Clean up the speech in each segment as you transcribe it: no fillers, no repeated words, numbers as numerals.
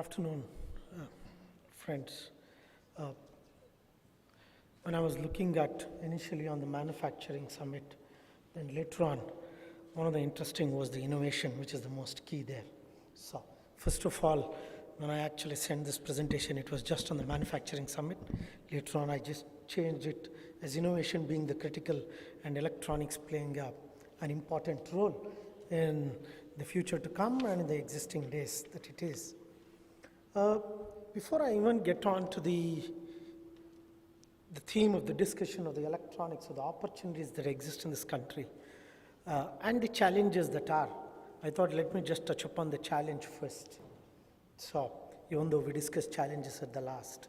Good afternoon, friends. When I was looking at initially on the manufacturing summit, then later on, one of the interesting was the innovation, which is the most key there. So, first of all, when I actually sent this presentation, it was just on the manufacturing summit. Later on, I just changed it as innovation being the critical and electronics playing an important role in the future to come and in the existing days that it is. Before I even get on to the theme of the discussion of the electronics or the opportunities that exist in this country and the challenges that are, I thought let me just touch upon the challenge first. So, even though we discussed challenges at the last.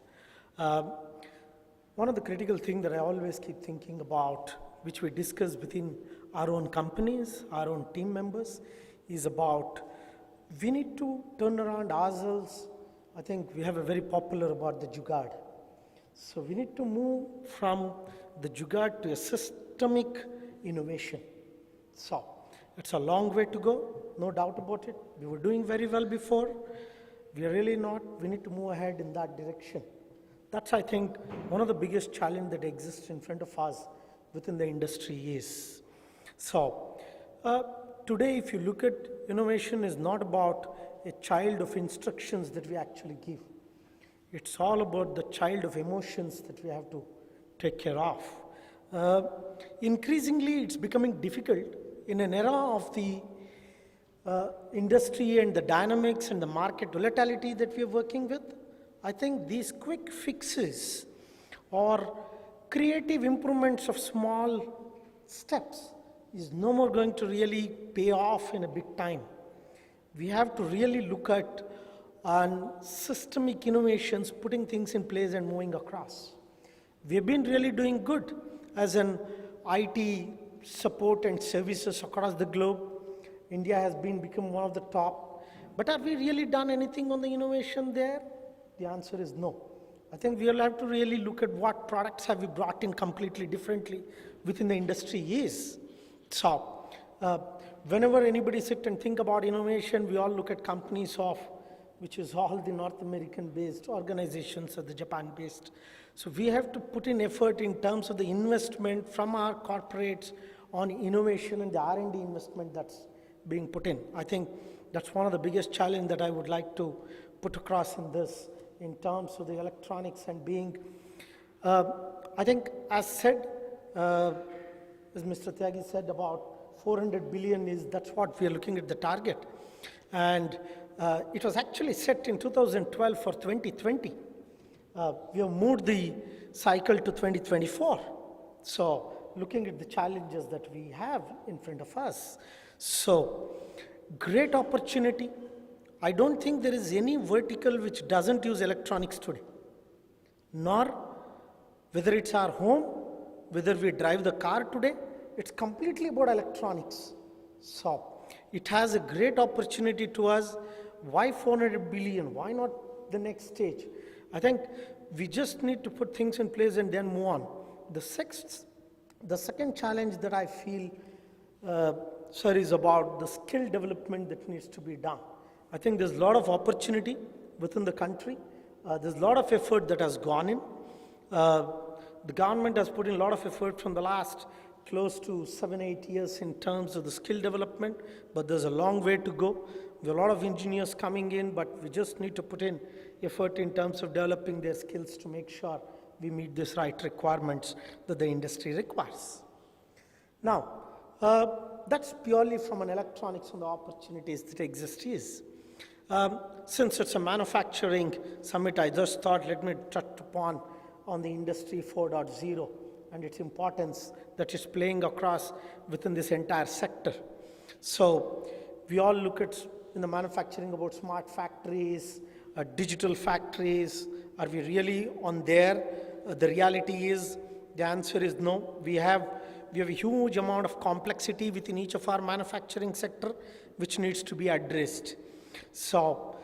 One of the critical things that I always keep thinking about, which we discuss within our own companies, our own team members, is about we need to turn around ourselves. I think we have a very popular about the jugaad. So we need to move from the jugaad to a systemic innovation. So it's a long way to go, no doubt about it. We were doing very well before. We are really not. We need to move ahead in that direction. That's, I think, one of the biggest challenges that exists in front of us within the industry is. So today, if you look at innovation, is not about a child of instructions that we actually give. It's all about the child of emotions that we have to take care of. Increasingly, it's becoming difficult in an era of the industry and the dynamics and the market volatility that we are working with. I think these quick fixes or creative improvements of small steps is no more going to really pay off in a big time. We have to really look at systemic innovations, putting things in place and moving across. We have been really doing good as an IT support and services across the globe. India has become one of the top. But have we really done anything on the innovation there? The answer is no. I think we'll have to really look at what products have we brought in completely differently within the industry is. So, whenever anybody sit and think about innovation, we all look at companies of, which is all the North American based organizations or the Japan based. So we have to put in effort in terms of the investment from our corporates on innovation and the R&D investment that's being put in. I think that's one of the biggest challenge that I would like to put across in this in terms of the electronics and being, I think as said, as Mr. Tyagi said, about 400 billion is, that's what we are looking at the target. And it was actually set in 2012 for 2020. We have moved the cycle to 2024. So looking at the challenges that we have in front of us. So great opportunity. I don't think there is any vertical which doesn't use electronics today. Nor whether it's our home, whether we drive the car today, it's completely about electronics. So it has a great opportunity to us. Why 400 billion? Why not the next stage? I think we just need to put things in place and then move on. The second challenge that I feel, sir, is about the skill development that needs to be done. I think there's a lot of opportunity within the country. There's a lot of effort that has gone in. The government has put in a lot of effort from the last close to 7-8 years in terms of the skill development, but there's a long way to go. There are a lot of engineers coming in, but we just need to put in effort in terms of developing their skills to make sure we meet these right requirements that the industry requires. Now, that's purely from an electronics and the opportunities that exist is. Since it's a manufacturing summit, I just thought let me touch upon on the Industry 4.0 and its importance that is playing across within this entire sector. So we all look at in the manufacturing about smart factories, digital factories. Are we really on there? The reality is, the answer is no. We have a huge amount of complexity within each of our manufacturing sector, which needs to be addressed. So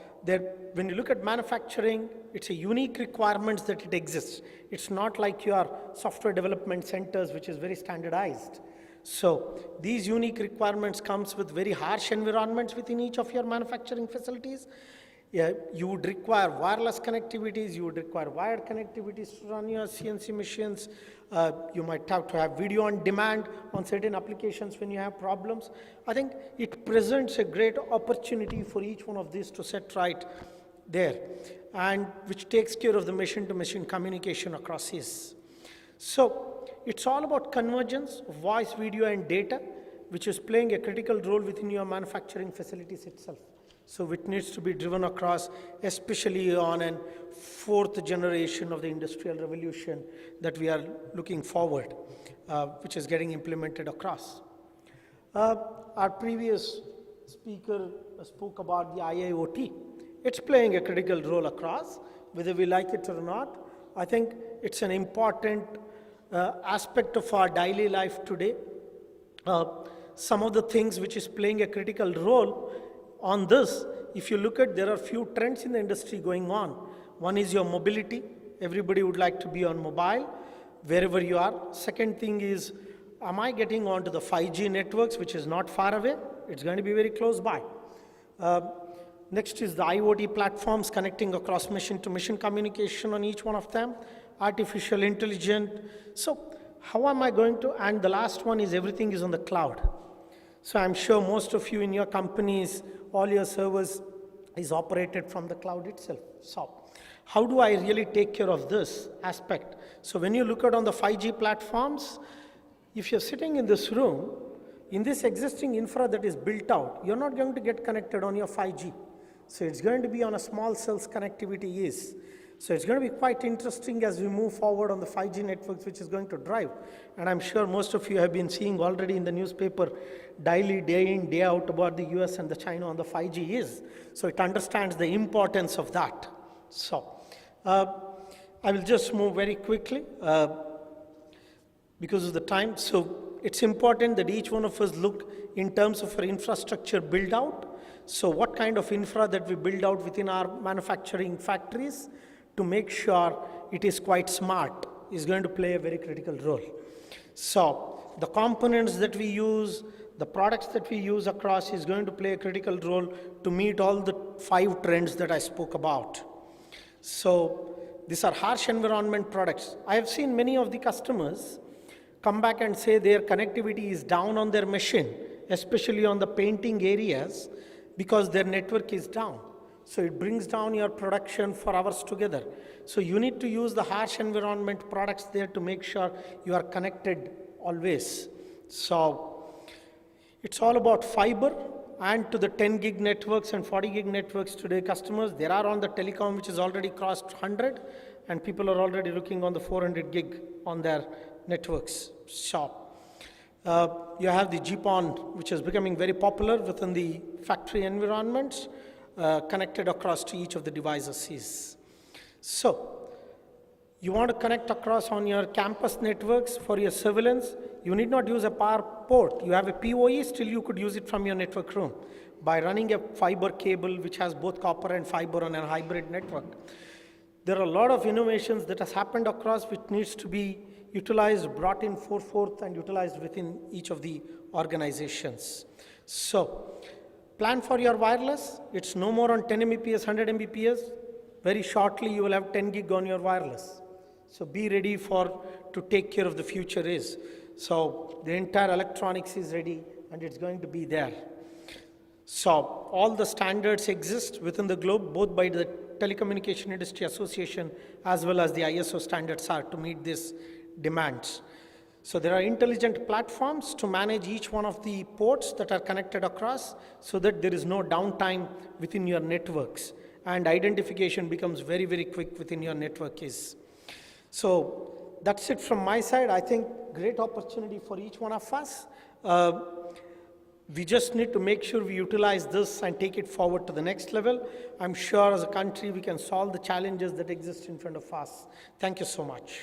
when you look at manufacturing, it's a unique requirements that it exists. It's not like your software development centers, which is very standardized. So these unique requirements comes with very harsh environments within each of your manufacturing facilities. Yeah, you would require wireless connectivities, you would require wired connectivities to run your CNC machines. You might have to have video on demand on certain applications when you have problems. I think it presents a great opportunity for each one of these to set right there, and which takes care of the machine-to-machine communication across these. So it's all about convergence of voice, video, and data, which is playing a critical role within your manufacturing facilities itself. So it needs to be driven across, especially on a fourth generation of the industrial revolution that we are looking forward, which is getting implemented across. Our previous speaker spoke about the IIoT. It's playing a critical role across, whether we like it or not. I think it's an important aspect of our daily life today. Some of the things which is playing a critical role on this, if you look at, there are few trends in the industry going on. One is your mobility. Everybody would like to be on mobile, wherever you are. Second thing is, am I getting onto the 5G networks, which is not far away? It's going to be very close by. Next is the IoT platforms connecting across machine-to-machine communication on each one of them. Artificial intelligence. So how am I going to, and the last one is everything is on the cloud. So I'm sure most of you in your companies, all your servers is operated from the cloud itself. So how do I really take care of this aspect? So when you look at on the 5G platforms, if you're sitting in this room, in this existing infra that is built out, you're not going to get connected on your 5G. So it's going to be on a small cells connectivity is. So it's going to be quite interesting as we move forward on the 5G networks, which is going to drive. And I'm sure most of you have been seeing already in the newspaper daily, day in, day out about the US and the China on the 5G is. So it understands the importance of that. So I will just move very quickly because of the time. So it's important that each one of us look in terms of our infrastructure build out. So what kind of infra that we build out within our manufacturing factories to make sure it is quite smart is going to play a very critical role. So the components that we use, the products that we use across is going to play a critical role to meet all the 5 trends that I spoke about. So these are harsh environment products. I have seen many of the customers come back and say their connectivity is down on their machine, especially on the painting areas, because their network is down. So it brings down your production for hours together. So you need to use the harsh environment products there to make sure you are connected always. So it's all about fiber, and to the 10 gig networks and 40 gig networks today customers, there are on the telecom which has already crossed 100, and people are already looking on the 400 gig on their networks. So you have the GPON, which is becoming very popular within the factory environments, connected across to each of the devices. So you want to connect across on your campus networks for your surveillance. You need not use a power port. You have a PoE, still you could use it from your network room by running a fiber cable which has both copper and fiber on a hybrid network. There are a lot of innovations that has happened across which needs to be utilized, brought in forth and utilized within each of the organizations. So plan for your wireless. It's no more on 10 Mbps, 100 Mbps. Very shortly you will have 10 gig on your wireless. So be ready to take care of the future is. So the entire electronics is ready and it's going to be there. So all the standards exist within the globe, both by the Telecommunication Industry Association as well as the ISO standards are to meet these demands. So there are intelligent platforms to manage each one of the ports that are connected across so that there is no downtime within your networks, and identification becomes very, very quick within your network is. So that's it from my side. I think great opportunity for each one of us. We just need to make sure we utilize this and take it forward to the next level. I'm sure as a country we can solve the challenges that exist in front of us. Thank you so much.